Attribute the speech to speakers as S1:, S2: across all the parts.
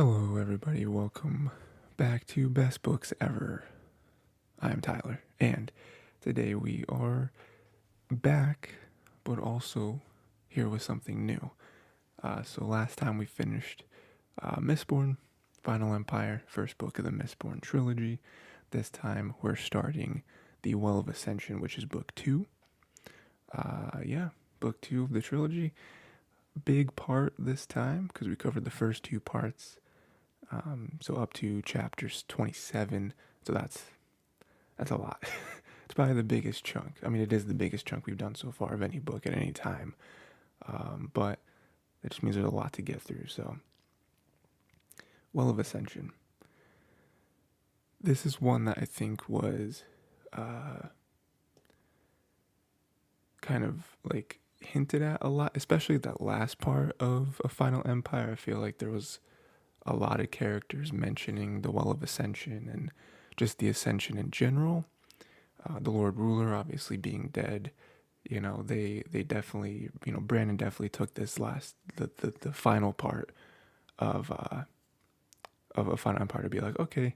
S1: Hello, everybody. Welcome back to Best Books Ever. I'm Tyler, and today we are back, but also here with something new. So last time we finished Mistborn, Final Empire, first book of the Mistborn trilogy. This time we're starting the Well of Ascension, which is book two. Book two of the trilogy. Big part this time because we covered the first two parts. So up to chapters 27. So that's a lot. It's probably the biggest chunk. I mean, it is the biggest chunk we've done so far of any book at any time. But it just means there's a lot to get through. So, Well of Ascension. This is one that I think was kind of like hinted at a lot, especially that last part of A Final Empire. I feel like there was a lot of characters mentioning the Well of Ascension and just the Ascension in general. The Lord Ruler obviously being dead. They definitely, Brandon definitely took this the final part of A Final Empire to be like, okay,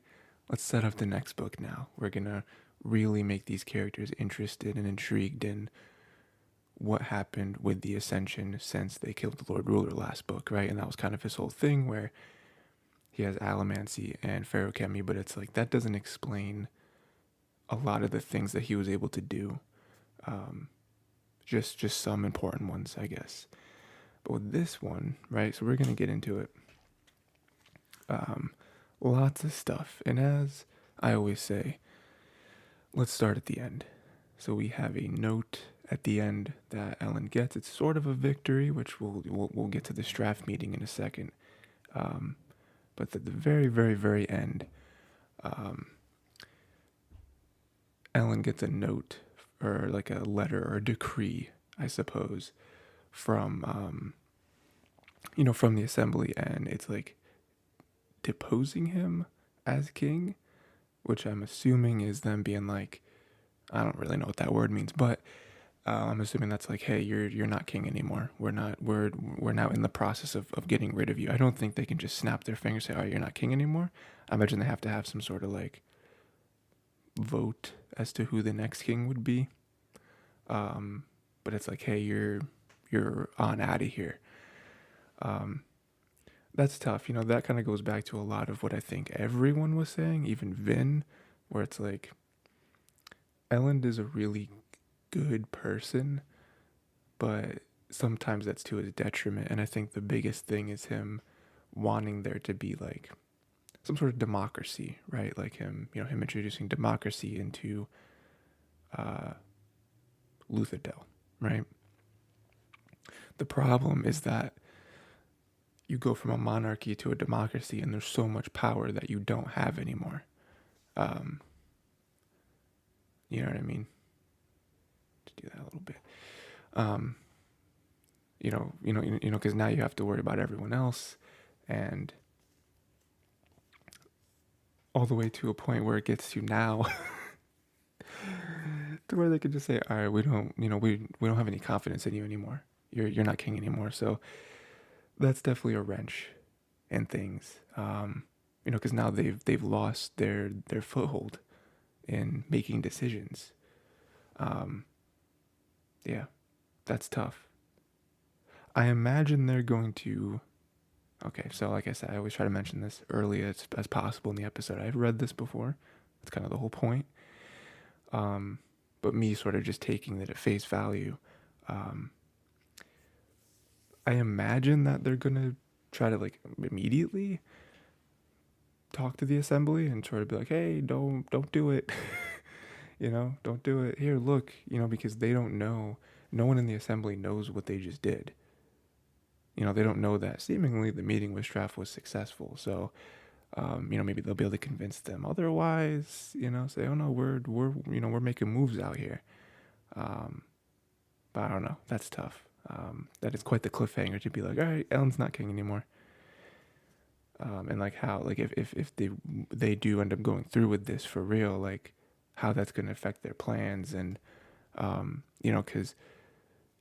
S1: let's set up the next book now. We're gonna really make these characters interested and intrigued in what happened with the Ascension since they killed the Lord Ruler last book, right? And that was kind of his whole thing where he has Allomancy and Feruchemy, but it's like that doesn't explain a lot of the things that he was able to do. Just some important ones, I guess. But with this one, right? So we're gonna get into it. Lots of stuff, and as I always say, let's start at the end. So we have a note at the end that Elend gets. It's sort of a victory, which we'll get to the draft meeting in a second. But at the very, very, very end, Elend gets a note or like a letter or a decree, I suppose, from from the assembly, and it's like deposing him as king, which I'm assuming is them being like, I don't really know what that word means, but I'm assuming that's like, hey, you're not king anymore. We're now in the process of getting rid of you. I don't think they can just snap their fingers and say, oh, you're not king anymore. I imagine they have to have some sort of like vote as to who the next king would be. But it's like, hey, you're on out of here. That's tough. That kind of goes back to a lot of what I think everyone was saying, even Vin, where it's like, Elend is a really good person, but sometimes that's to his detriment. And I think the biggest thing is him wanting there to be like some sort of democracy, right? Like him introducing democracy into Luthadel, right? The problem is that you go from a monarchy to a democracy, and there's so much power that you don't have anymore. You know what I mean? To do that a little bit. Because now you have to worry about everyone else, and all the way to a point where it gets to now, to where they could just say, all right, we don't have any confidence in you anymore. You're not king anymore. So that's definitely a wrench in things. Because now they've lost their foothold in making decisions. Yeah, that's tough. I imagine they're going to. Okay, so like I said, I always try to mention this early as possible in the episode. I've read this before. That's kind of the whole point. But me sort of just taking it at face value. I imagine that they're gonna try to like immediately talk to the assembly and try to be like, hey, don't do it. Don't do it. Here, look, because they don't know. No one in the assembly knows what they just did. They don't know that seemingly the meeting with Straff was successful. So, maybe they'll be able to convince them. Otherwise, say, oh no, we're making moves out here. But I don't know. That's tough. That is quite the cliffhanger to be like, all right, Elend's not king anymore. And like how, like if they do end up going through with this for real, like how that's going to affect their plans, and because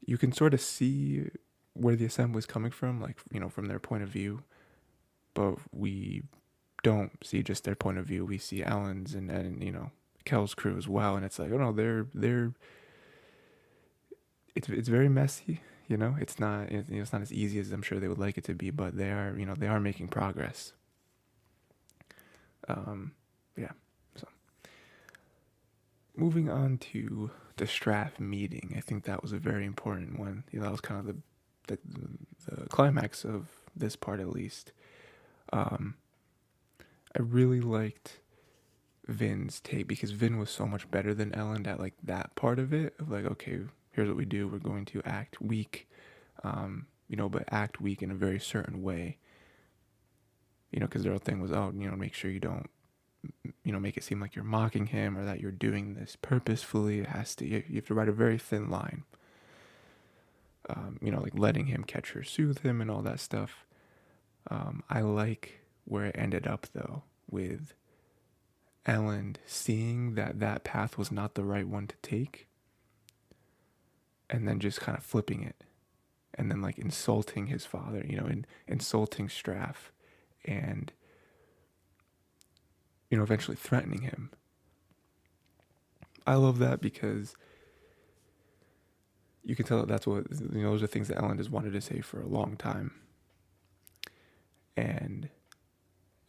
S1: you can sort of see where the assembly is coming from, like from their point of view. but we don't see just their point of view. We see Elend's and Kel's crew as well, and it's like, oh no, they're it's very messy. It's not as easy as I'm sure they would like it to be, but they are making progress. Yeah. So moving on to the Strath meeting, I think that was a very important one. That was kind of the climax of this part, at least. Um, I really liked Vin's take because Vin was so much better than Elend at like that part of it. Of like, okay, here's what we do. We're going to act weak, but act weak in a very certain way. Because their whole thing was, make sure you don't, make it seem like you're mocking him or that you're doing this purposefully. You have to write a very thin line. Like letting him catch her, soothe him, and all that stuff. I like where it ended up though, with Elend seeing that path was not the right one to take, and then just kind of flipping it, and then like insulting his father, and insulting Straff, and eventually threatening him. I love that because you can tell that that's what, those are things that Elend has wanted to say for a long time. And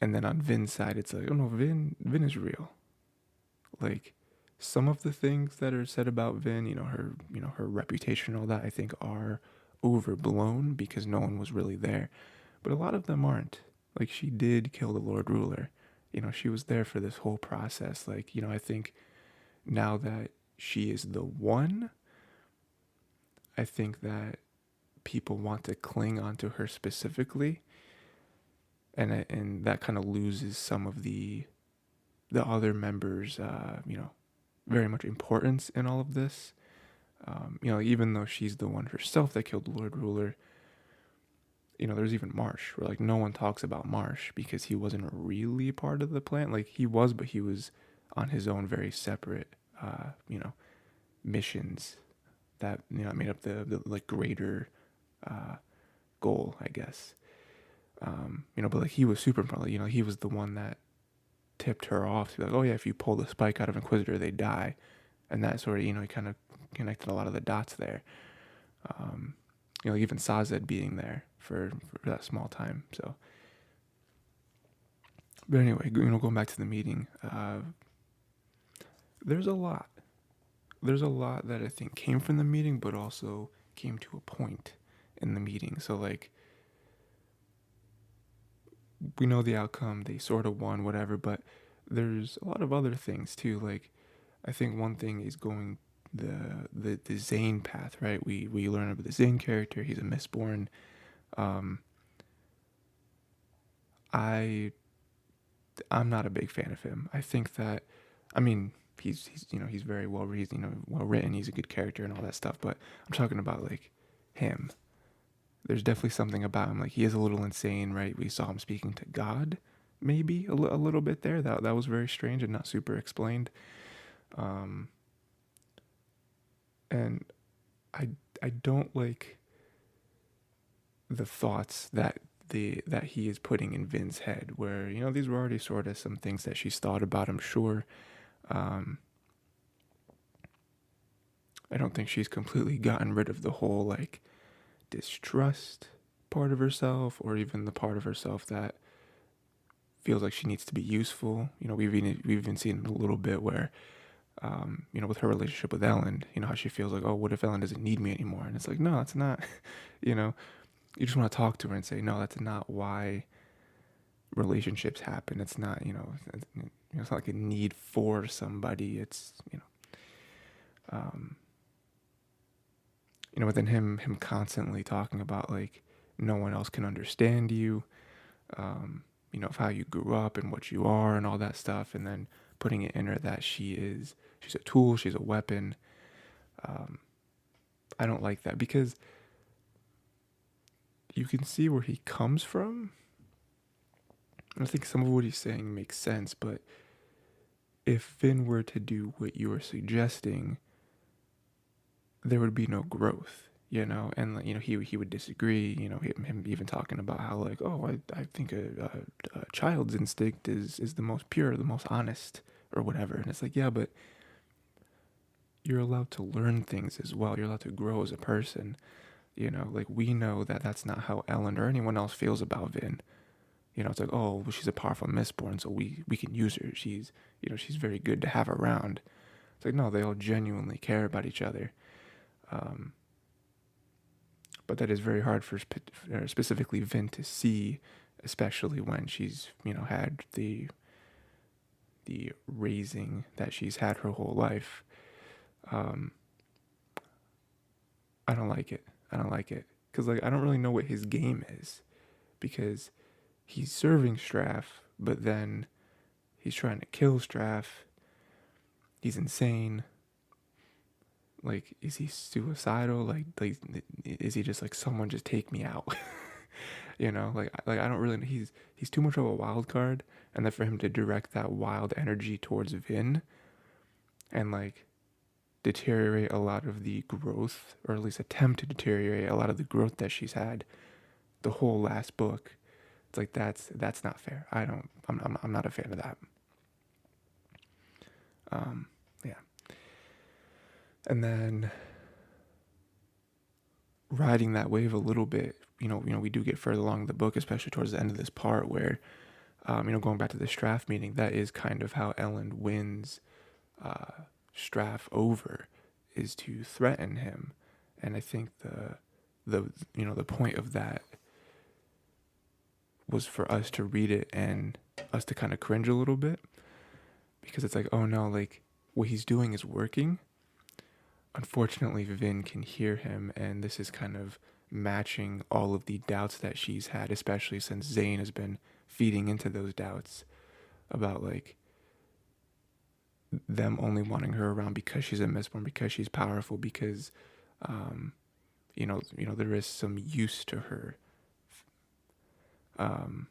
S1: then on Vin's side, it's like, oh no, Vin is real. Like, some of the things that are said about Vin, her reputation and all that, I think are overblown because no one was really there. But a lot of them aren't. Like, she did kill the Lord Ruler. She was there for this whole process. Like, I think now that she is the one, I think that people want to cling onto her specifically, and that kind of loses some of the other members, very much importance in all of this. Even though she's the one herself that killed the Lord Ruler, there's even Marsh, where like no one talks about Marsh because he wasn't really part of the plan. Like he was, but he was on his own, very separate, missions that made up the like greater goal, I guess. But like he was super important. He was the one that tipped her off to be like, oh yeah, if you pull the spike out of Inquisitor, they die, and that sort of he kind of connected a lot of the dots there. Even Sazed being there for that small time. So, but anyway, going back to the meeting, there's a lot. There's a lot that I think came from the meeting, but also came to a point in the meeting. So like, we know the outcome, they sort of won, whatever, but there's a lot of other things too. Like, I think one thing is going the Zane path, right? We learn about the Zane character. He's a Mistborn. I'm not a big fan of him. I think that, I mean, he's he's very well written. He's a good character and all that stuff. But I'm talking about like him. There's definitely something about him. Like, he is a little insane, right? We saw him speaking to God, maybe a little bit there. That was very strange and not super explained. And I don't like the thoughts that he is putting in Vin's head, where these were already sort of some things that she's thought about, I'm sure. I don't think she's completely gotten rid of the whole like distrust part of herself, or even the part of herself that feels like she needs to be useful. We've even seen a little bit where with her relationship with Elend, how she feels like, oh, what if Elend doesn't need me anymore? And it's like, no, it's not. You just want to talk to her and say, no, that's not why relationships happen. It's not, it's not like a need for somebody. It's, but then him constantly talking about like no one else can understand you, of how you grew up and what you are and all that stuff, and then putting it in her that she's a tool, she's a weapon. I don't like that because you can see where he comes from. I think some of what he's saying makes sense, but if Finn were to do what you are suggesting, there would be no growth. and he would disagree, him even talking about how like, oh, I think a child's instinct is the most pure, the most honest, or whatever. And it's like, yeah, but you're allowed to learn things as well. You're allowed to grow as a person. Like we know that that's not how Elend or anyone else feels about Vin. It's like, oh, well, she's a powerful Mistborn, so we can use her. She's very good to have around. It's like, no, they all genuinely care about each other. But that is very hard for specifically Vin to see, especially when she's, had the raising that she's had her whole life. I don't like it. Because, like, I don't really know what his game is. Because he's serving Straff, but then he's trying to kill Straff. He's insane. Like, is he suicidal? Like is he just like, someone just take me out? Like I don't really. He's too much of a wild card, and then for him to direct that wild energy towards Vin, and like deteriorate a lot of the growth, or at least attempt to deteriorate a lot of the growth that she's had, the whole last book. It's like that's not fair. I'm not a fan of that. Yeah. And then riding that wave a little bit, we do get further along in the book, especially towards the end of this part where, going back to the Straff meeting, that is kind of how Elend wins Straff over, is to threaten him. And I think the point of that was for us to read it and us to kind of cringe a little bit, because it's like, oh no, like what he's doing is working. Unfortunately, Vin can hear him, and this is kind of matching all of the doubts that she's had, especially since Zane has been feeding into those doubts about like them only wanting her around because she's a Mistborn, because she's powerful, because there is some use to her. And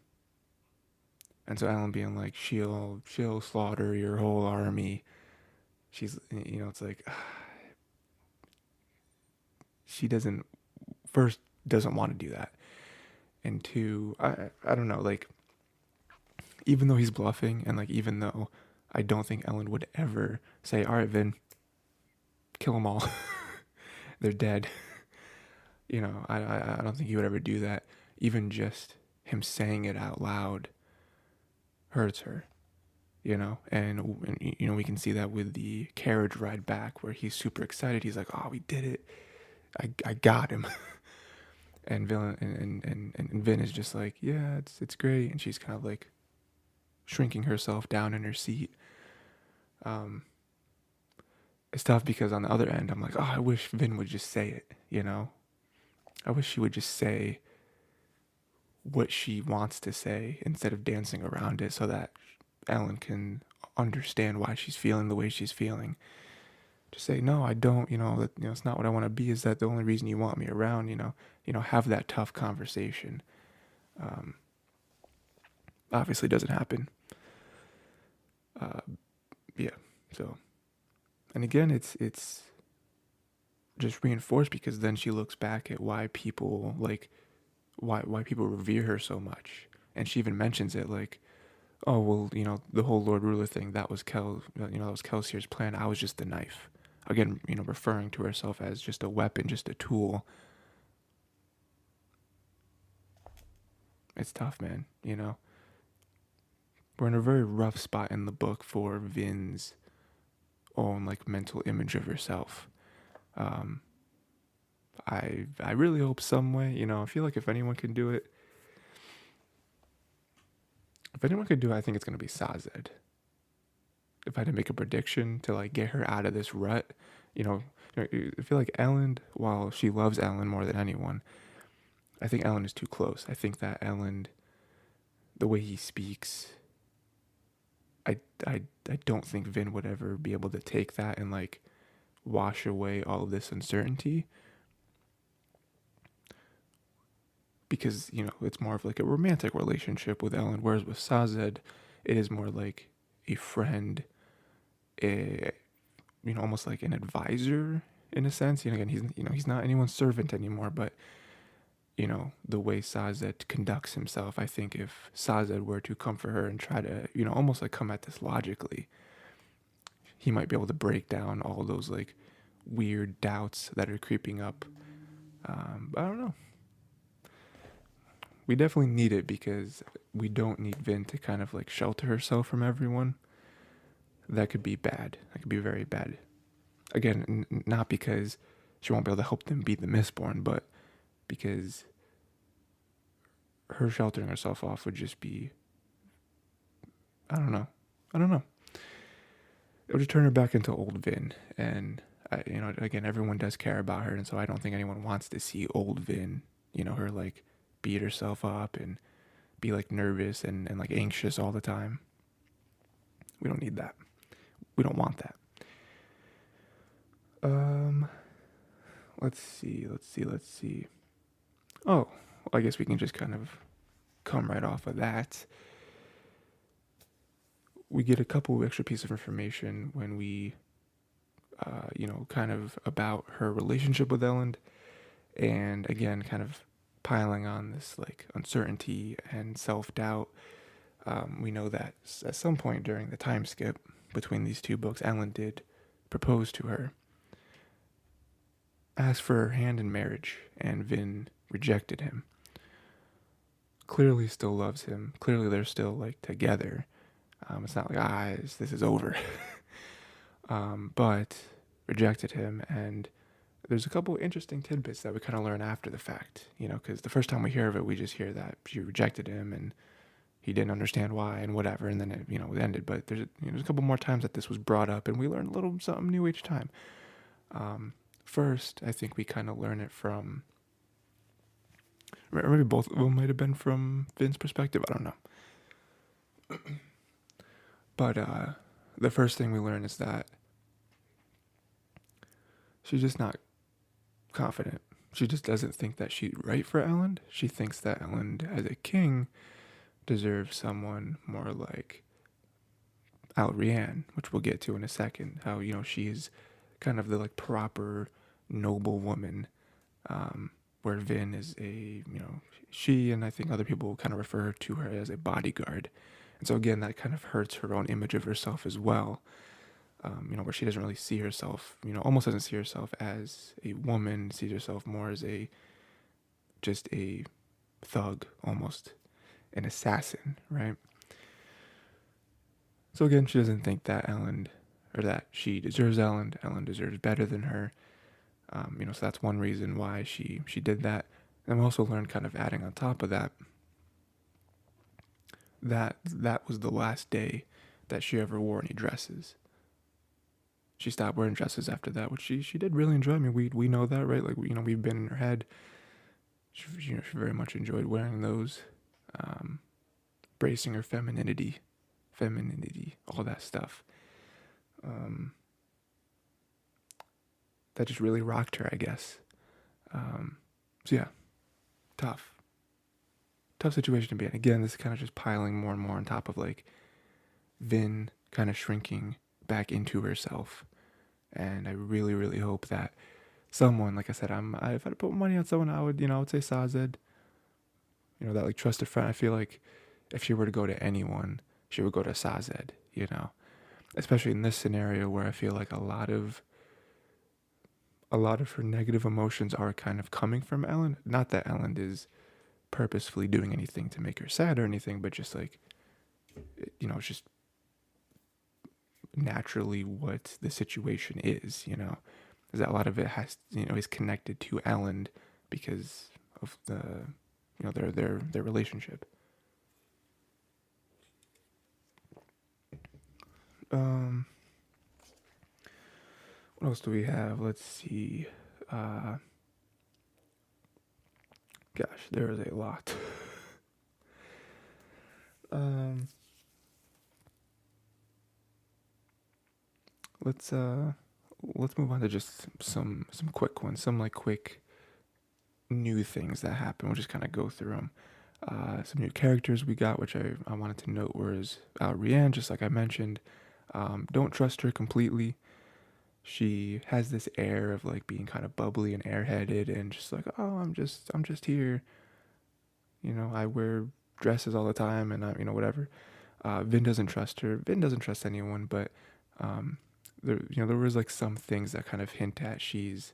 S1: so Elend being like, she'll slaughter your whole army. She's, it's like, she doesn't want to do that. And two, I don't know, like, even though he's bluffing, and like, even though I don't think Elend would ever say, all right, Vin, kill them all. They're dead. I don't think he would ever do that. Even just him saying it out loud hurts her, and we can see that with the carriage ride back where he's super excited. He's like, oh, we did it. I got him. And Vin is just like, yeah, it's great. And she's kind of like shrinking herself down in her seat. It's tough because on the other end, I'm like, oh, I wish Vin would just say it, I wish she would just say what she wants to say instead of dancing around it, so that Elend can understand why she's feeling the way she's feeling. Just say, no, I don't, it's not what I want to be. Is that the only reason you want me around? Have that tough conversation. Obviously doesn't happen. Yeah. So, and again, it's just reinforced because then she looks back at why people why people revere her so much, and she even mentions it like, oh well, the whole Lord Ruler thing, that was that was Kelsier's plan. I was just the knife. Again, referring to herself as just a weapon, just a tool. It's tough, man. We're in a very rough spot in the book for Vin's own like mental image of herself. I really hope some way, I feel like if anyone can do it, I think it's gonna be Sazed. If I had to make a prediction to like get her out of this rut, I feel like Elend, while she loves Elend more than anyone, I think Elend is too close. I think that Elend, the way he speaks, I don't think Vin would ever be able to take that and like wash away all of this uncertainty. Because, it's more of like a romantic relationship with Elend, whereas with Sazed, it is more like a friend, almost like an advisor in a sense. Again, he's not anyone's servant anymore, but the way Sazed conducts himself, I think if Sazed were to come for her and try to, almost like come at this logically, he might be able to break down all those like weird doubts that are creeping up. But I don't know. We definitely need it because we don't need Vin to kind of like shelter herself from everyone. That could be bad. That could be very bad. Again, not because she won't be able to help them beat the Mistborn, but because her sheltering herself off would just be, I don't know. It would just turn her back into old Vin, and again, everyone does care about her, and so I don't think anyone wants to see old Vin, her like beat herself up and be like nervous and like anxious all the time. We don't need that. We don't want that. Let's see. Oh, I guess we can just kind of come right off of that. We get a couple of extra pieces of information when we, kind of about her relationship with Elend, and again, kind of piling on this like uncertainty and self-doubt. We know that at some point during the time skip between these two books, Elend did propose to her, asked for her hand in marriage, and Vin rejected him. Clearly still loves him. Clearly they're still like together. It's not like, this is over. But rejected him, and there's a couple interesting tidbits that we kind of learn after the fact, because the first time we hear of it, we just hear that she rejected him and he didn't understand why and whatever, and then it ended. But there's a couple more times that this was brought up, and we learn a little something new each time. First, I think we kind of learn it from, or maybe both of them might have been from Vin's perspective. I don't know. But the first thing we learn is that she's just not confident. She just doesn't think that she's right for Elend. She thinks that Elend, as a king, deserves someone more like Alrianne, which we'll get to in a second. How she is kind of the like proper noble woman, where Vin is a she, and I think other people kind of refer to her as a bodyguard. And so again, that kind of hurts her own image of herself as well. Where she doesn't really see herself, almost doesn't see herself as a woman, sees herself more as just a thug, almost an assassin, right? So again, she doesn't think that that she deserves Elend. Elend deserves better than her. So that's one reason why she did that. And we also learned, kind of adding on top of that, that was the last day that she ever wore any dresses. She stopped wearing dresses after that, which she did really enjoy. I mean, we know that, right? Like, we've been in her head. She very much enjoyed wearing those, bracing her femininity, all that stuff. That just really rocked her, I guess. So yeah, tough situation to be in. Again, this is kind of just piling more and more on top of like Vin kind of shrinking back into herself. And I really, really hope that someone, like I said, if I had to put money on someone, I would say Sazed. That like trusted friend. I feel like if she were to go to anyone, she would go to Sazed, especially in this scenario where I feel like a lot of her negative emotions are kind of coming from Elend. Not that Elend is purposefully doing anything to make her sad or anything, but just like, it's just naturally what the situation is, is that a lot of it has, is connected to Elend because of the, their relationship. What else do we have? Let's see. Gosh, there is a lot. Let's move on to just some quick ones, some like quick new things that happen. We'll just kind of go through them. Some new characters we got, which I wanted to note, was Rianne, just like I mentioned. Don't trust her completely. she has this air of like being kind of bubbly and airheaded and just like, oh, I'm just here. I wear dresses all the time and whatever. Vin doesn't trust her. Vin doesn't trust anyone, but um, there was like some things that kind of hint at she's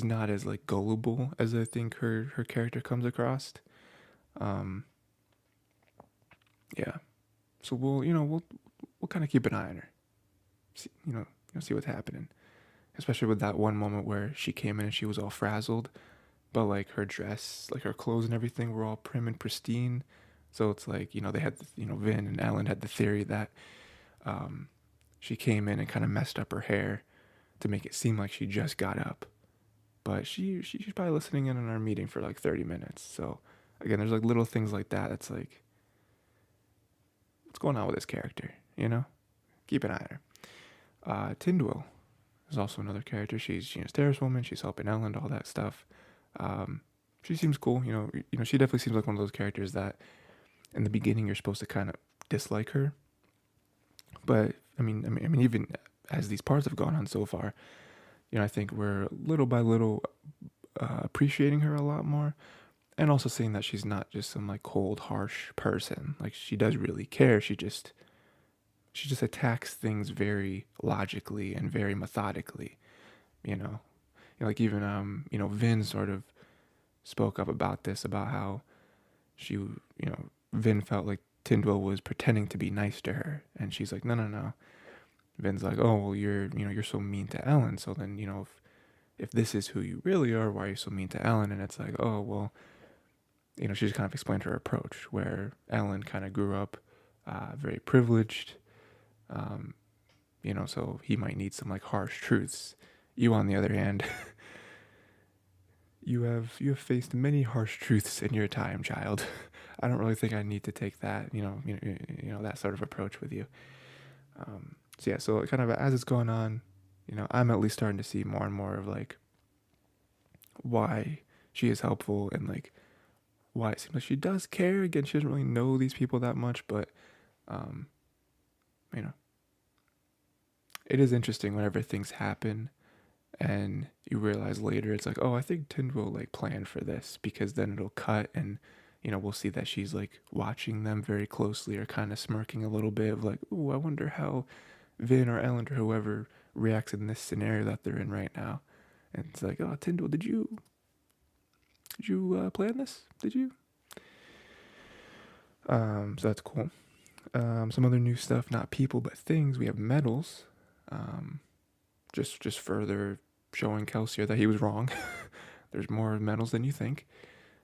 S1: not as like gullible as I think her character comes across. Um, yeah. So we'll kind of keep an eye on her. See, see what's happening. Especially with that one moment where she came in and she was all frazzled, but like her dress, like her clothes and everything were all prim and pristine. So it's like, they had, Vin and Elend had the theory that um, she came in and kind of messed up her hair to make it seem like she just got up. But she's probably listening in on our meeting for like 30 minutes. So again, there's like little things like that. It's like, what's going on with this character? Keep an eye on her. Tindwyl is also another character. She's a Terrace woman. She's helping Elend, all that stuff. She seems cool. She definitely seems like one of those characters that in the beginning you're supposed to kind of dislike her. But I mean, even as these parts have gone on so far, I think we're little by little appreciating her a lot more, and also seeing that she's not just some like cold, harsh person. Like she does really care. She just attacks things very logically and very methodically. Like even Vin sort of spoke up about this, about how Vin felt like Tindwyl was pretending to be nice to her, and she's like, no, no, no. Vin's like, oh well, you're so mean to Elend. So then if this is who you really are, why are you so mean to Elend? And it's like, oh well, she just kind of explained her approach, where Elend kind of grew up very privileged, um, so he might need some like harsh truths. You, on the other hand, you have faced many harsh truths in your time, child. I don't really think I need to take that, that sort of approach with you. So yeah, so kind of as it's going on, I'm at least starting to see more and more of like why she is helpful, and like why it seems like she does care. Again, she doesn't really know these people that much, but um, you know, it is interesting whenever things happen and you realize later it's like, oh, I think Tindwyl like planned for this, because then it'll cut and we'll see that she's like watching them very closely, or kind of smirking a little bit of like, ooh, I wonder how Vin or Elend or whoever reacts in this scenario that they're in right now. And it's like, oh, Tindwyl, did you plan this? Did you? So that's cool. Some other new stuff, not people but things. We have medals. Just further showing Kelsier that he was wrong. There's more metals than you think,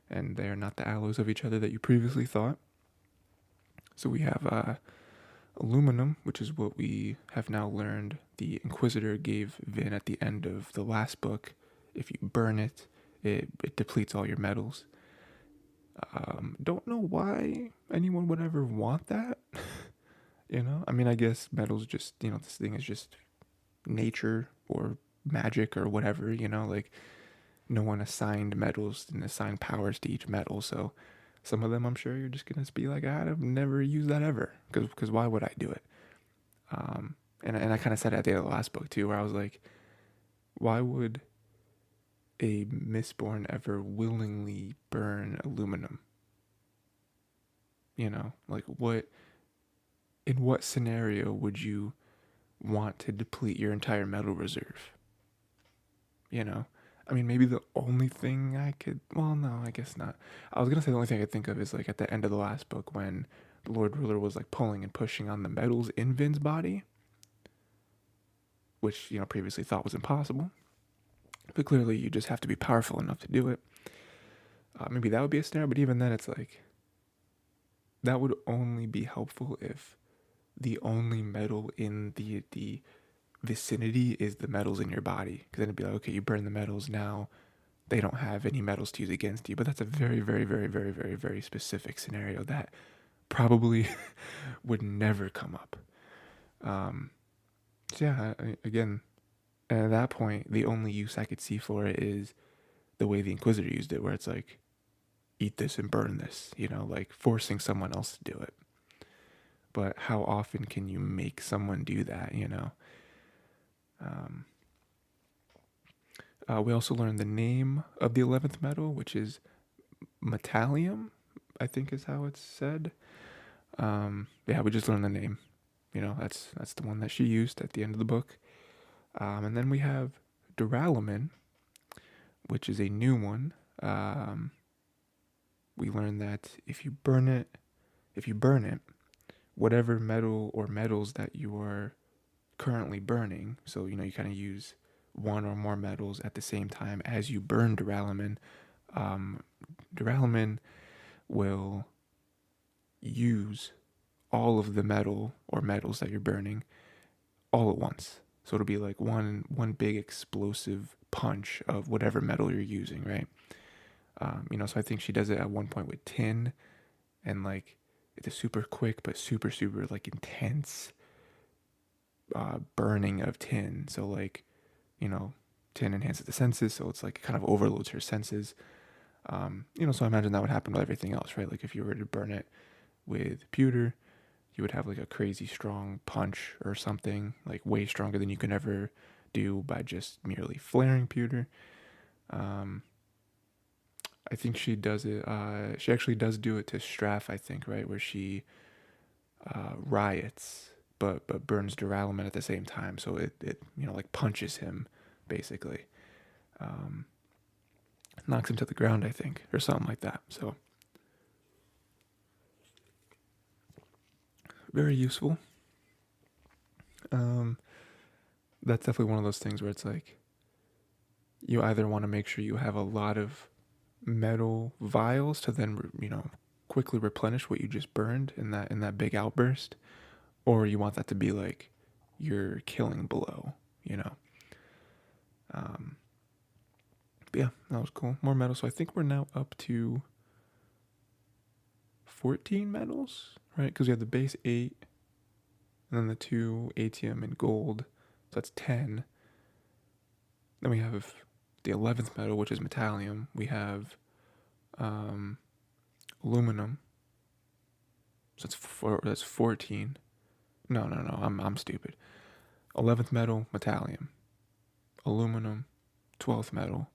S1: and they are not the alloys of each other that you previously thought. So we have aluminum, which is what we have now learned the Inquisitor gave Vin at the end of the last book. If you burn it, it depletes all your metals. Don't know why anyone would ever want that. I mean, I guess metals just, this thing is just nature or magic or whatever, like no one assigned metals and assigned powers to each metal. So some of them I'm sure you're just going to be like, I've never used that ever, because why would I do it? And I kind of said it at the end of the last book too, where I was like, why would a Mistborn ever willingly burn aluminum? Like in what scenario would you want to deplete your entire metal reserve? I mean, maybe the only thing well, no, I guess not. I was going to say the only thing I could think of is like at the end of the last book when the Lord Ruler was like pulling and pushing on the metals in Vin's body, which, previously thought was impossible. But clearly you just have to be powerful enough to do it. Maybe that would be a snare, but even then it's like, that would only be helpful if the only metal in the vicinity is the metals in your body. Because then it'd be like, okay, you burn the metals, now they don't have any metals to use against you. But that's a very, very, very, very, very, very specific scenario that probably would never come up. So yeah, again, and at that point, the only use I could see for it is the way the Inquisitor used it, where it's like, eat this and burn this, like forcing someone else to do it. But how often can you make someone do that, Um, we also learned the name of the 11th metal, which is metallium, I think is how it's said. Yeah, we just learned the name. That's the one that she used at the end of the book. And then we have duralumin, which is a new one. We learned that if you burn it, whatever metal or metals that you are currently burning, so you kind of use one or more metals at the same time as you burn duralumin. Um, Duralumin will use all of the metal or metals that you're burning all at once. So it'll be like one big explosive punch of whatever metal you're using, right? So I think she does it at one point with tin, and like it's a super quick but super super like intense burning of tin. So like, tin enhances the senses, so it's like it kind of overloads her senses. So I imagine that would happen with everything else, right? Like if you were to burn it with pewter, you would have like a crazy strong punch or something, like way stronger than you can ever do by just merely flaring pewter. Um, I think she does it. She actually does do it to Straff, I think, right, where she riots, but burns duralumin at the same time, so it like punches him, basically, um, knocks him to the ground, I think, or something like that. So very useful. Um, that's definitely one of those things where it's like you either want to make sure you have a lot of metal vials to then quickly replenish what you just burned in that big outburst, or you want that to be like your killing blow, you know. Um, but yeah, that was cool. More metals. So I think we're now up to 14 metals, right? Because we have the base 8, and then the 2 atium and gold. So that's 10. Then we have the 11th metal, which is metallium. We have um, aluminum. So that's 14. No. I'm stupid. 11th metal, metallium. Aluminum, 12th metal,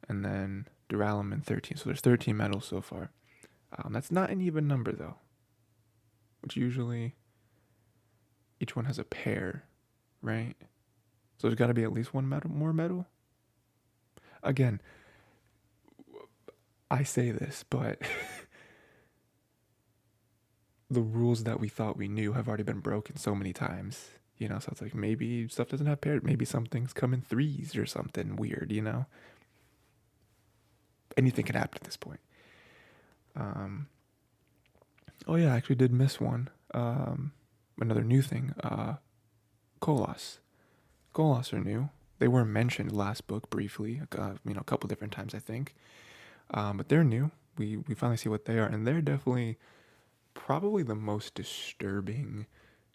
S1: and then duralumin 13. So there's 13 metals so far. That's not an even number though, which usually each one has a pair, right? So there's got to be at least one more metal. Again, I say this, but the rules that we thought we knew have already been broken so many times. So it's like maybe stuff doesn't have pairs. Maybe some things come in threes or something weird. Anything can happen at this point. Oh yeah, I actually did miss one. Another new thing. Kolos. Kolos are new. They were mentioned last book briefly, a couple different times I think. But they're new. We finally see what they are, and they're definitely probably the most disturbing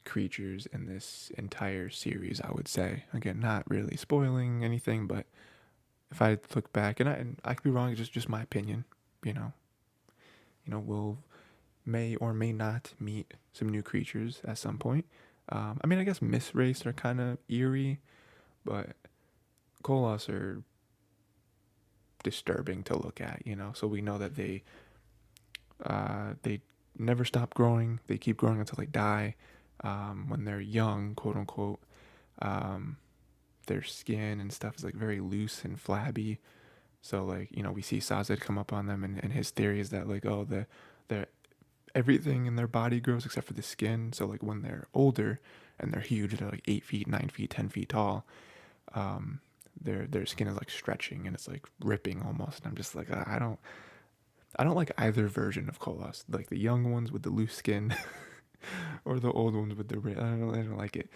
S1: creatures in this entire series, I would say. Again, not really spoiling anything, but if I look back, and I could be wrong, it's just my opinion. You know, we'll may or may not meet some new creatures at some point. I guess Misrace are kind of eerie, but Kolos are disturbing to look at. So we know that they never stop growing. They keep growing until they die. When they're young, quote unquote, um, their skin and stuff is like very loose and flabby. So like we see Sazed come up on them, and his theory is that like the everything in their body grows except for the skin. So like when they're older and they're huge, they're like 8 feet, 9 feet, 10 feet tall. Um, their skin is like stretching and it's like ripping almost. And I'm just like I don't like either version of Kolos. Like the young ones with the loose skin, or the old ones with the I don't like it.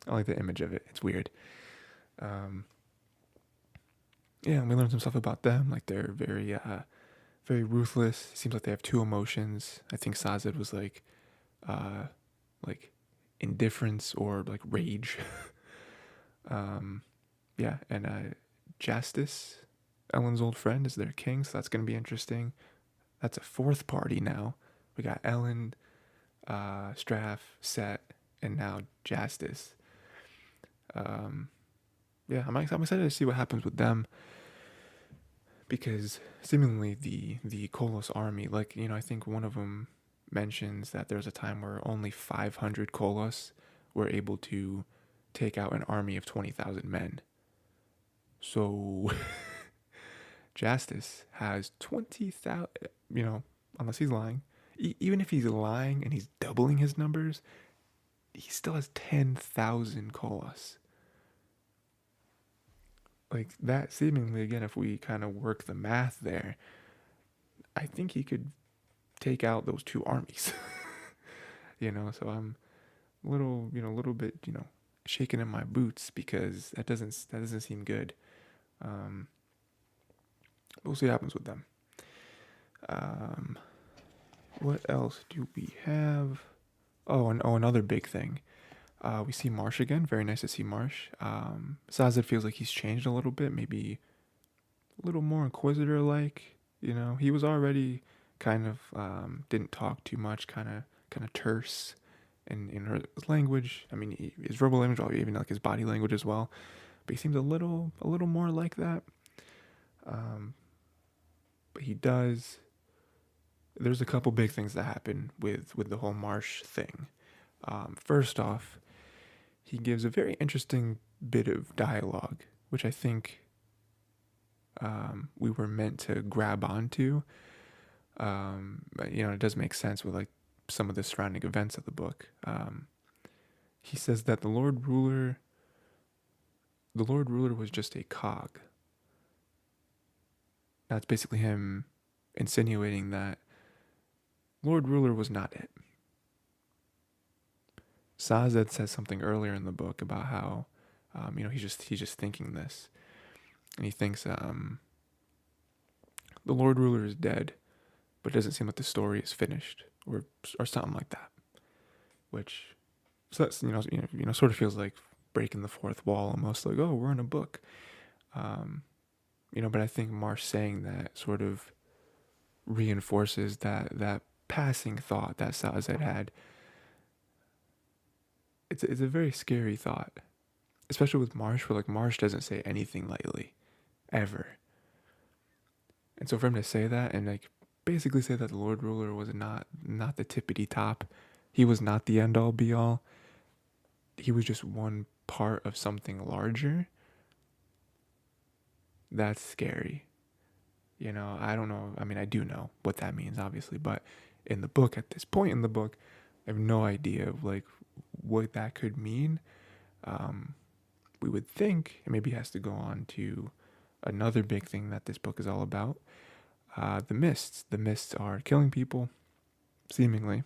S1: I don't like the image of it. It's weird. Um, yeah, and we learned some stuff about them. Like they're very ruthless. It seems like they have two emotions. I think Sazed was uh, like indifference or like rage. um, yeah, and Justice, Elend's old friend, is their king, so that's gonna be interesting. That's a fourth party now. We got Elend, Straff, Set, and now Justice. Um, yeah, I'm excited to see what happens with them, because seemingly the Kolos army, like, I think one of them mentions that there's a time where only 500 Kolos were able to take out an army of 20,000 men. So Justice has 20,000, unless he's lying. Even if he's lying and he's doubling his numbers, he still has 10,000 Kolos. Like, that seemingly, again, if we kind of work the math there, I think he could take out those two armies. So I'm a little bit, shaking in my boots, because that doesn't seem good. Um, we'll see what happens with them. What else do we have? Another big thing. We see Marsh again. Very nice to see Marsh. Sazed feels like he's changed a little bit, maybe a little more inquisitor-like. He was already kind of didn't talk too much, kind of terse in his language. I mean, his verbal language, even like his body language as well. But he seems a little more like that. But he does. There's a couple big things that happen with the whole Marsh thing. First off, he gives a very interesting bit of dialogue, which I think we were meant to grab onto. But, it does make sense with like some of the surrounding events of the book. He says that the Lord Ruler was just a cog. That's basically him insinuating that Lord Ruler was not it. Sazed says something earlier in the book about how, he's just thinking this, and he thinks the Lord Ruler is dead, but it doesn't seem like the story is finished, or something like that. Which, so that's sort of feels like breaking the fourth wall almost, like, oh, we're in a book. But I think Marsh saying that sort of reinforces that passing thought that Sazed had. It's a very scary thought, especially with Marsh, where like Marsh doesn't say anything lightly, ever. And so for him to say that and like basically say that the Lord Ruler was not the tippity top, he was not the end all be all, he was just one part of something larger. That's scary. I don't know. I mean, I do know what that means, obviously, but in the book, at this point in the book, I have no idea of like what that could mean. We would think it maybe has to go on to another big thing that this book is all about. The mists. The mists are killing people, seemingly.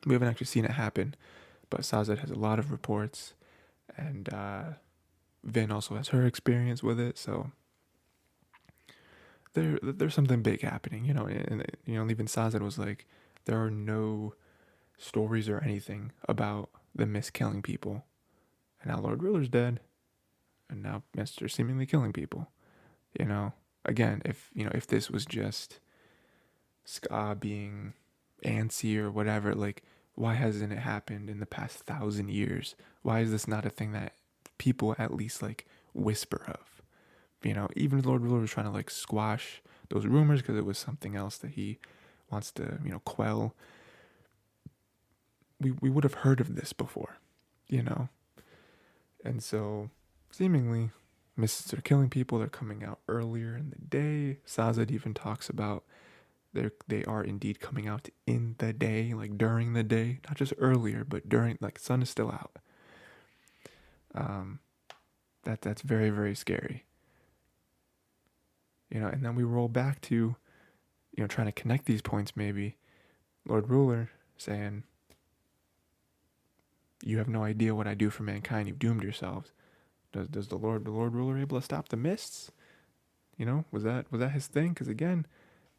S1: We haven't actually seen it happen, but Sazed has a lot of reports, and Vin also has her experience with it, so there's something big happening, and even Sazed was like, there are no stories or anything about the mist killing people, and now Lord Ruler's dead, and now Mister seemingly killing people. Again, if this was just Ska being antsy or whatever, like, why hasn't it happened in the past 1,000 years? Why is this not a thing that people at least like whisper of? Even Lord Ruler was trying to like squash those rumors because it was something else that he wants to, quell. We would have heard of this before, and so seemingly mists are killing people. They're coming out earlier in the day. Sazed even talks about they are indeed coming out in the day, like during the day, not just earlier, but during, like, sun is still out. That's very, very scary. And then we roll back to, trying to connect these points maybe. Lord Ruler saying, you have no idea what I do for mankind. You've doomed yourselves. Does the Lord Ruler able to stop the mists? Was that his thing? Because again,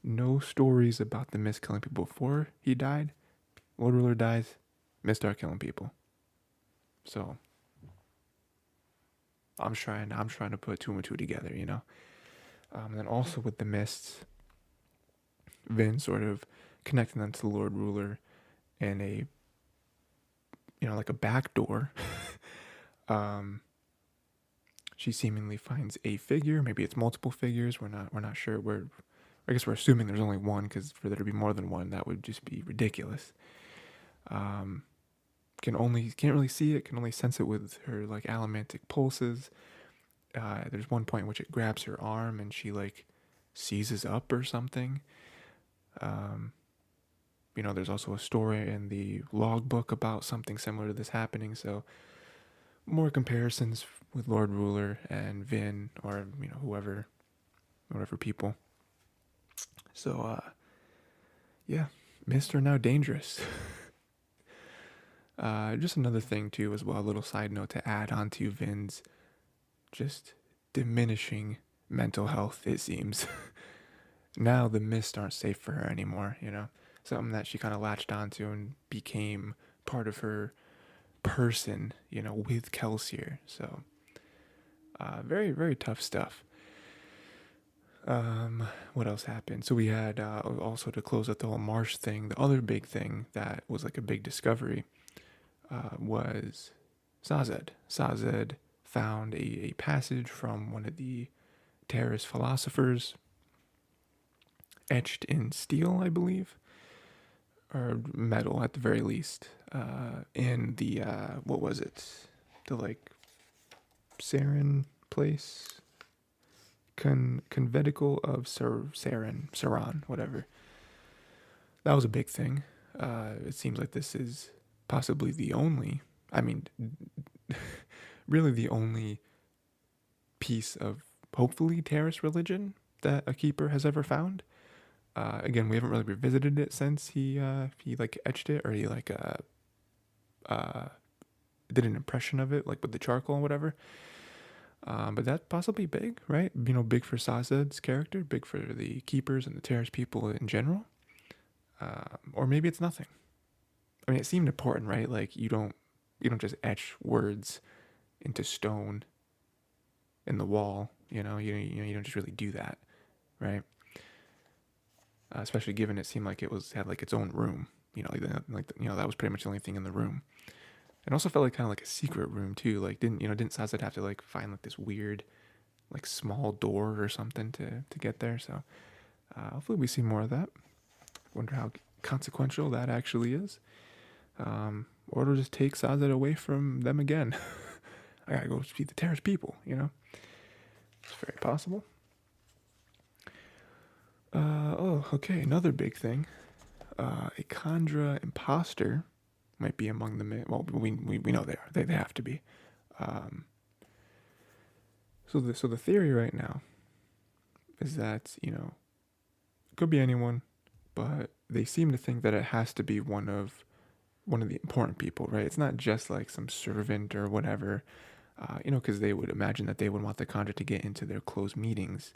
S1: no stories about the mist killing people before he died. Lord Ruler dies, mist start killing people. So I'm trying to put two and two together, And then also with the mists, Vin sort of connecting them to the Lord Ruler in a, like a back door. she seemingly finds a figure. Maybe it's multiple figures. We're not sure. I guess we're assuming there's only one, because for there to be more than one, that would just be ridiculous. Um, can't really see it. Can only sense it with her like allomantic pulses. There's one point in which it grabs her arm and she like seizes up or something. Um, there's also a story in the logbook about something similar to this happening. So more comparisons with Lord Ruler and Vin, or whatever people. So yeah, mist are now dangerous. Just another thing too, as well, a little side note to add on to Vin's just diminishing mental health, it seems. Now the mist aren't safe for her anymore, something that she kind of latched onto and became part of her person, with Kelsier. So very, very tough stuff. What else happened? So we had also, to close out the whole marsh thing, the other big thing that was like a big discovery was Sazed. Sazed found a passage from one of the Terrace philosophers, etched in steel, I believe, or metal at the very least, in the, what was it? The like Sarin place? Conventicle of Saran, whatever. That was a big thing. It seems like this is possibly the only, really the only piece of hopefully Terrace religion that a keeper has ever found. Again, we haven't really revisited it since he like etched it, or he like did an impression of it, like with the charcoal and whatever. But that's possibly big, right? Big for Sazed's character, big for the keepers and the Terrace people in general. Or maybe it's nothing. It seemed important, right? Like you don't just etch words into stone in the wall. You don't just really do that, right? Especially given it seemed like it had like its own room. That was pretty much the only thing in the room. It also felt like kind of like a secret room too. Like didn't Sazed have to like find like this weird, like small door or something to get there? So hopefully we see more of that. Wonder how consequential that actually is. Or it'll just take Sazed away from them again. I gotta go see the Terrace people. It's very possible. Okay, another big thing. A Kandra imposter might be among the well, we know they are. They have to be. So the theory right now is that it could be anyone, but they seem to think that it has to be one of the important people, right? It's not just like some servant or whatever, because they would imagine that they would want the Kandra to get into their closed meetings.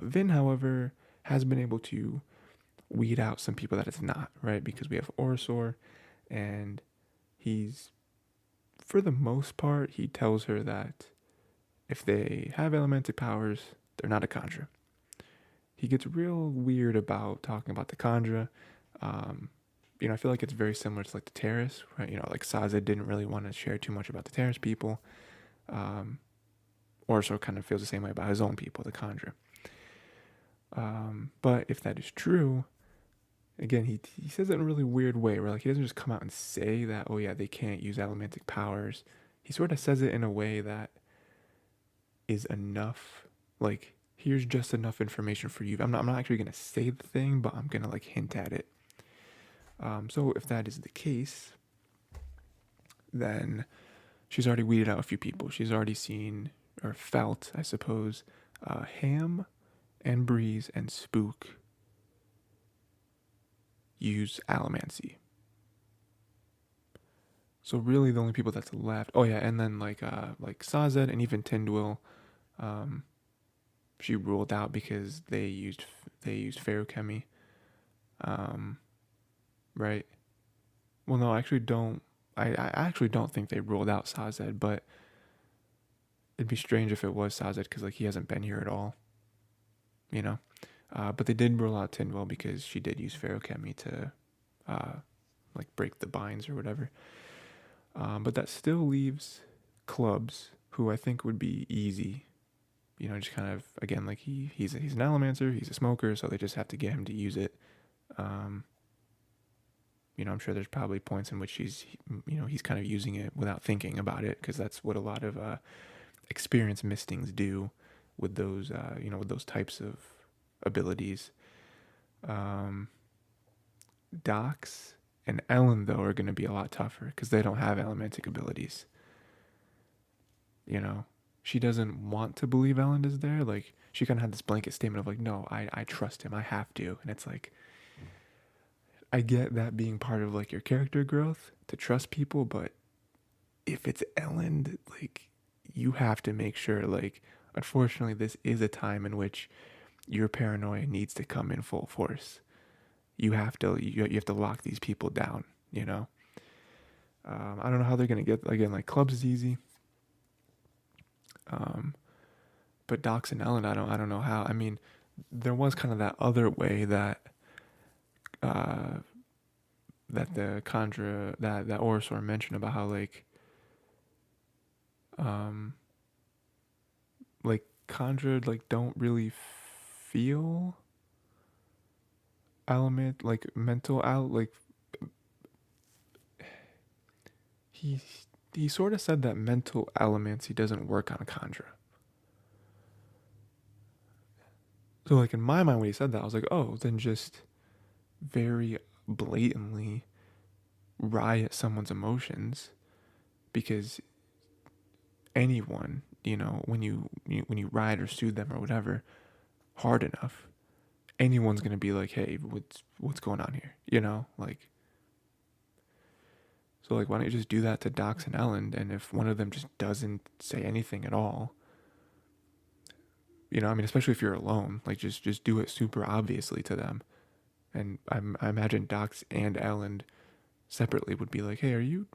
S1: Vin, however, has been able to weed out some people that it's not, right? Because we have Orsor, and he's, for the most part, he tells her that if they have elemental powers, they're not a Kandra. He gets real weird about talking about the Kandra. I feel like it's very similar to like the Terrace, right? Like Sazed didn't really want to share too much about the Terrace people. Orsor kind of feels the same way about his own people, the Kandra. But if that is true, again, he says it in a really weird way, where like he doesn't just come out and say that, oh yeah, they can't use elementic powers. He sort of says it in a way that is enough. Like, here's just enough information for you. I'm not actually gonna say the thing, but I'm gonna like hint at it. So if that is the case, then she's already weeded out a few people. She's already seen or felt, I suppose, Ham and Breeze and Spook use allomancy. So really the only people that's left, oh yeah, and then like Sazed and even Tindwyl, she ruled out because they used feruchemy. Right? Well, no, I actually don't think they ruled out Sazed, but it'd be strange if it was Sazed, because like he hasn't been here at all. But they did rule out Tindwyl because she did use feruchemy to like break the binds or whatever. But that still leaves clubs who I think would be easy. You know, just kind of, again, like he's an Allomancer, he's a smoker, so they just have to get him to use it. Um, you know, I'm sure there's probably points in which he's kind of using it without thinking about it, because that's what a lot of experienced mistings do with those, with those types of abilities. Dox and Elend, though, are going to be a lot tougher because they don't have elementic abilities. You know, she doesn't want to believe Elend is there. Like, she kind of had this blanket statement of like, no, I trust him, I have to. And it's like, I get that being part of like your character growth to trust people, but if it's Elend, like, you have to make sure, like, unfortunately, this is a time in which your paranoia needs to come in full force. You have to lock these people down, you know? I don't know how they're going to get, again, like, clubs is easy. But Dox and Elend, I don't know how. I mean, there was kind of that other way that, that the Kandra, that Orosor mentioned about how, like Kandra, like, don't really feel element, like, mental out, like, he he sort of said that mental elements he doesn't work on a Kandra. So, like, in my mind, when he said that, I was like, oh, then just very blatantly riot someone's emotions, because anyone, you know, when you riot or soothe them or whatever hard enough, anyone's gonna be like, hey, what's going on here, you know, like. So, like, why don't you just do that to Dox and Elend, and if one of them just doesn't say anything at all, you know, I mean, especially if you're alone, like, just do it super obviously to them. And I imagine Dox and Elend separately would be like, hey, are you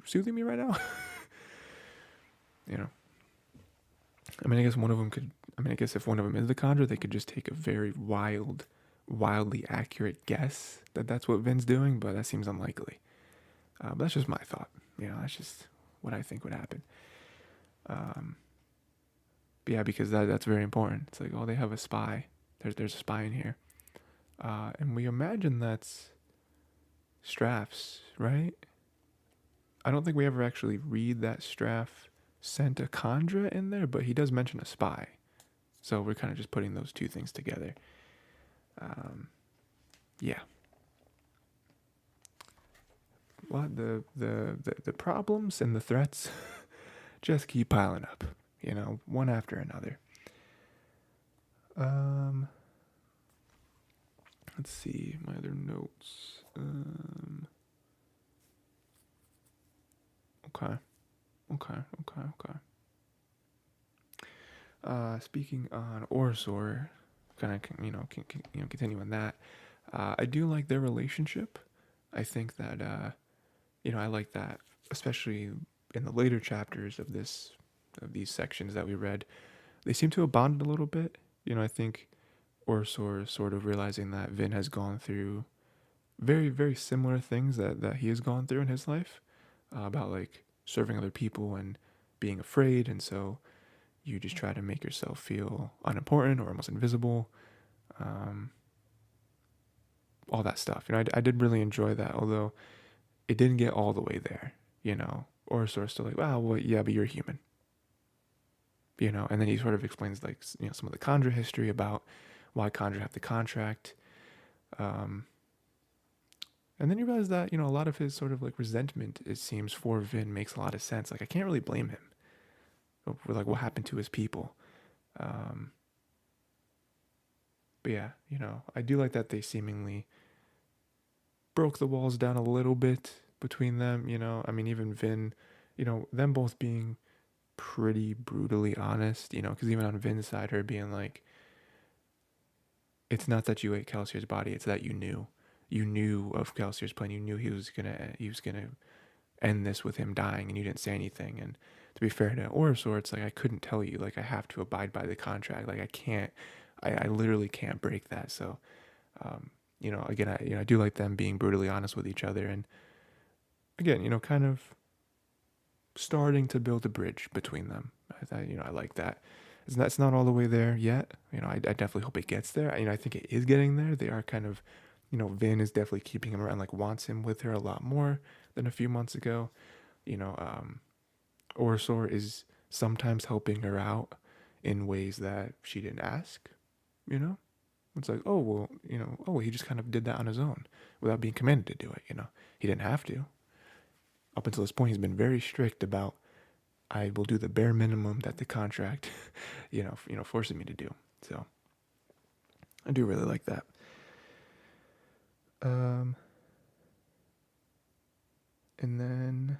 S1: soothing me right now? You know, I mean, I guess one of them could. I mean, I guess if one of them is the Conjure, they could just take a very wildly accurate guess that that's what Vin's doing, but that seems unlikely. But that's just my thought. You know, that's just what I think would happen. But yeah, because that's very important. It's like, oh, they have a spy. There's a spy in here, and we imagine that's Straff's, right? I don't think we ever actually read that Straff sent a Kandra in there, but he does mention a spy. So we're kind of just putting those two things together. Yeah. Well, the problems and the threats just keep piling up, you know, one after another. Let's see my other notes. Okay. Speaking on Orosor, kind of, continuing that. I do like their relationship. I think that I like that, especially in the later chapters of these sections that we read. They seem to have bonded a little bit. You know, I think Orosor is sort of realizing that Vin has gone through very, very similar things that he has gone through in his life, about, like, serving other people and being afraid, and so you just try to make yourself feel unimportant or almost invisible. All that stuff. You know, I did really enjoy that, although it didn't get all the way there, you know. Or sort of still like, wow, well, yeah, but you're human. You know, and then he sort of explains, like, you know, some of the Kandra history about why Kandra have the contract. And then you realize that, you know, a lot of his sort of, like, resentment, it seems, for Vin makes a lot of sense. Like, I can't really blame him for, like, what happened to his people. But yeah, you know, I do like that they seemingly broke the walls down a little bit between them, you know. I mean, even Vin, you know, them both being pretty brutally honest, you know, because even on Vin's side, her being like, it's not that you ate Kelsier's body, it's that you knew of Kelsier's plan, you knew he was gonna end this with him dying, and you didn't say anything. And to be fair to Orosor, it's like, I couldn't tell you, like, I have to abide by the contract, like, I literally can't break that. So you know, again, I do like them being brutally honest with each other, and again, you know, kind of starting to build a bridge between them. I like that. That's not all the way there yet. I definitely hope it gets there. I think it is getting there. They are kind of, Vin is definitely keeping him around, like wants him with her a lot more than a few months ago. You know, Orsor is sometimes helping her out in ways that she didn't ask. You know, it's like, oh well, he just kind of did that on his own without being commanded to do it. He didn't have to. Up until this point, he's been very strict about, I will do the bare minimum that the contract, forces me to do. So I do really like that. And then,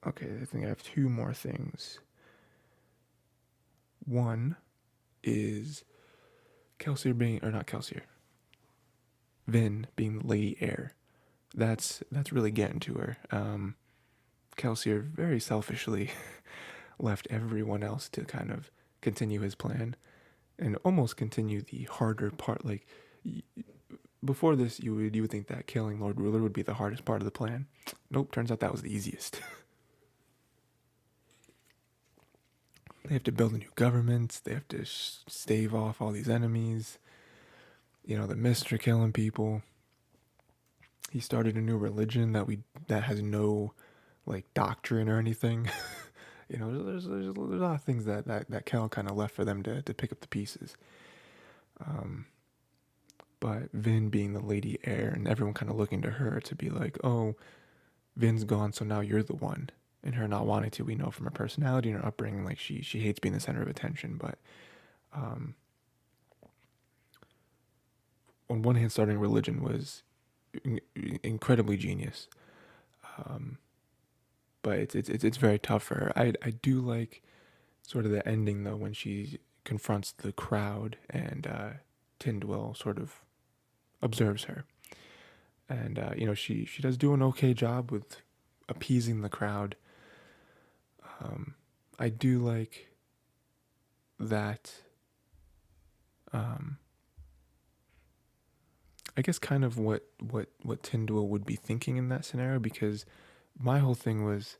S1: okay, I think I have two more things. One is Kelsier being, or not Kelsier, Vin being the lady heir. That's really getting to her. Kelsier very selfishly left everyone else to kind of continue his plan and almost continue the harder part. Like, before this, you would think that killing Lord Ruler would be the hardest part of the plan. Nope, turns out that was the easiest. They have to build a new government. They have to stave off all these enemies. The Mr. killing people. He started a new religion that has no like doctrine or anything. There's a lot of things that Kel kind of left for them to pick up the pieces. But Vin being the lady heir and everyone kind of looking to her to be like, oh, Vin's gone, so now you're the one. And her not wanting to, we know from her personality and her upbringing, like she hates being the center of attention. But on one hand, starting a religion was incredibly genius. But it's very tough for her. I do like sort of the ending though when she confronts the crowd and Tyndwyl sort of observes her, and she does do an okay job with appeasing the crowd. I do like that. I guess kind of what Tyndwyl would be thinking in that scenario, because my whole thing was,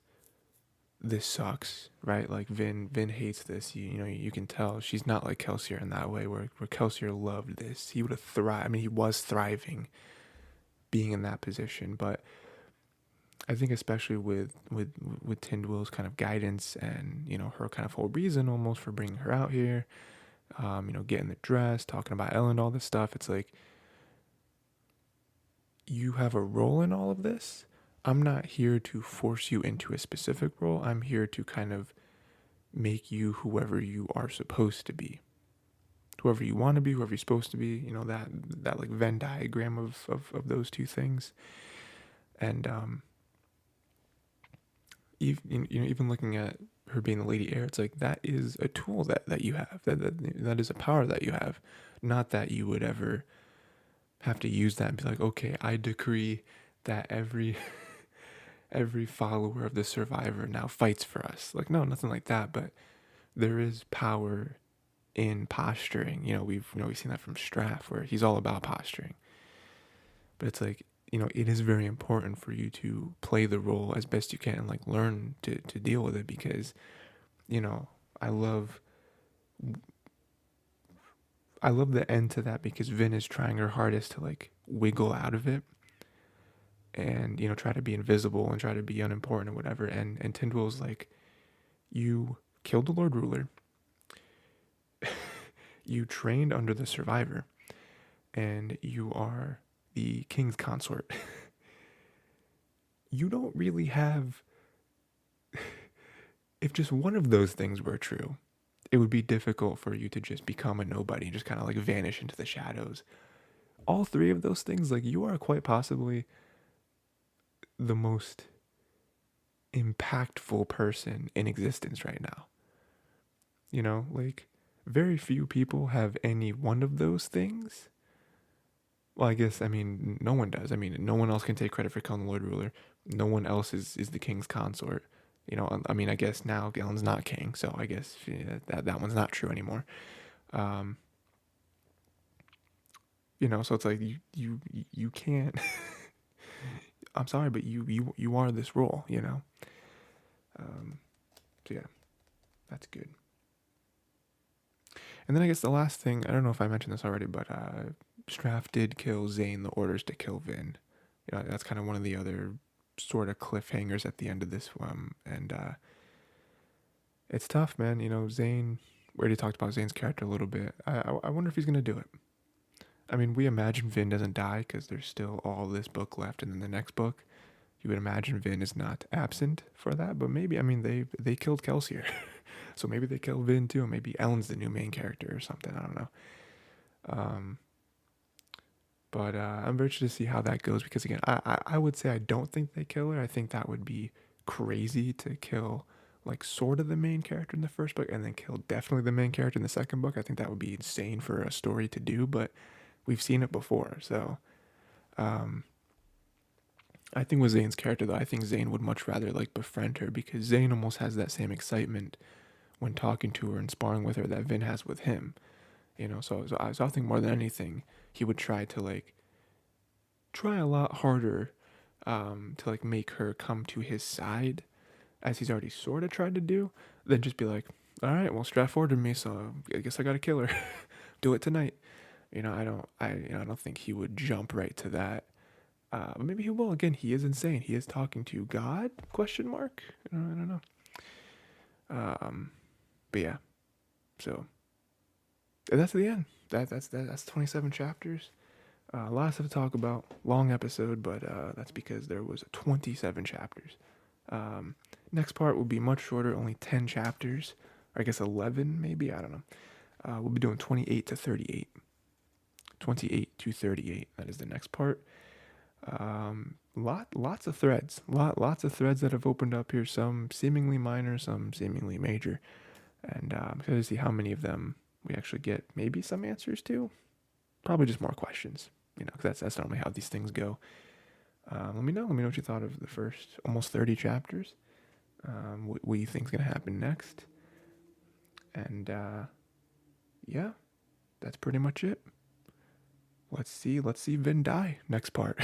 S1: this sucks, right? Like Vin hates this. You can tell she's not like Kelsier in that way, where Kelsier loved this. He would have thrived. I mean, he was thriving being in that position, but I think especially with Tyndwyl's kind of guidance and her kind of whole reason almost for bringing her out here, getting the dress, talking about Elend, all this stuff. It's like, you have a role in all of this. I'm not here to force you into a specific role. I'm here to kind of make you whoever you are supposed to be. Whoever you want to be, whoever you're supposed to be, that like Venn diagram of those two things. And even looking at her being the lady heir, it's like, that is a tool that you have. That is a power that you have. Not that you would ever have to use that and be like, okay, I decree that every follower of the survivor now fights for us. Like, no, nothing like that. But there is power in posturing. We've seen that from Straff, where he's all about posturing. But it's like, it is very important for you to play the role as best you can and like learn to deal with it, because I love the end to that, because Vin is trying her hardest to like wiggle out of it and try to be invisible and try to be unimportant or whatever, and Tyndwyl's like, you killed the Lord Ruler, you trained under the survivor, and you are the king's consort. You don't really have, if just one of those things were true, it would be difficult for you to just become a nobody and just kind of like vanish into the shadows. All three of those things, like, you are quite possibly the most impactful person in existence right now. Like, very few people have any one of those things. Well, I guess, no one does. No one else can take credit for killing the Lord Ruler. No one else is the king's consort. I guess now Elend's not king, so I guess that one's not true anymore. So it's like, you can't I'm sorry, but you are this role, you know. So yeah, that's good. And then I guess the last thing, I don't know if I mentioned this already, but Straff did kill Zane the orders to kill Vin. You know, that's kind of one of the other sort of cliffhangers at the end of this one. And it's tough, man. You know, Zane, we already talked about Zane's character a little bit. I wonder if he's going to do it. I mean, we imagine Vin doesn't die because there's still all this book left. And then the next book, you would imagine Vin is not absent for that. But maybe, I mean, they killed Kelsier. So maybe they kill Vin too. Maybe Elend's the new main character or something. I don't know. But I'm very interested to see how that goes because again, I would say I don't think they kill her. I think that would be crazy to kill like sort of the main character in the first book and then kill definitely the main character in the second book. I think that would be insane for a story to do, but we've seen it before. So I think with Zane's character though, I think Zane would much rather like befriend her because Zane almost has that same excitement when talking to her and sparring with her that Vin has with him. You know, so I think more than anything, he would try a lot harder to like make her come to his side, as he's already sort of tried to do, than just be like, all right, well, Straff ordered me, so I guess I gotta kill her. Do it tonight. You know, I don't think he would jump right to that. But maybe he will. Again, he is insane. He is talking to God? Question mark. I don't know. But yeah, so that's the end. That's 27 chapters. A lot of stuff to talk about. Long episode, but that's because there was 27 chapters. Next part will be much shorter, only 10 chapters. Or I guess 11 maybe, I don't know. We'll be doing 28 to 38. 28 to 38, that is the next part. Lots of threads. Lots of threads that have opened up here. Some seemingly minor, some seemingly major. And I'm excited to see how many of them we actually get maybe some answers to. Probably just more questions, you know, because that's normally how these things go. Let me know what you thought of the first almost 30 chapters. What you think is going to happen next. And that's pretty much it. Let's see Vin die next part.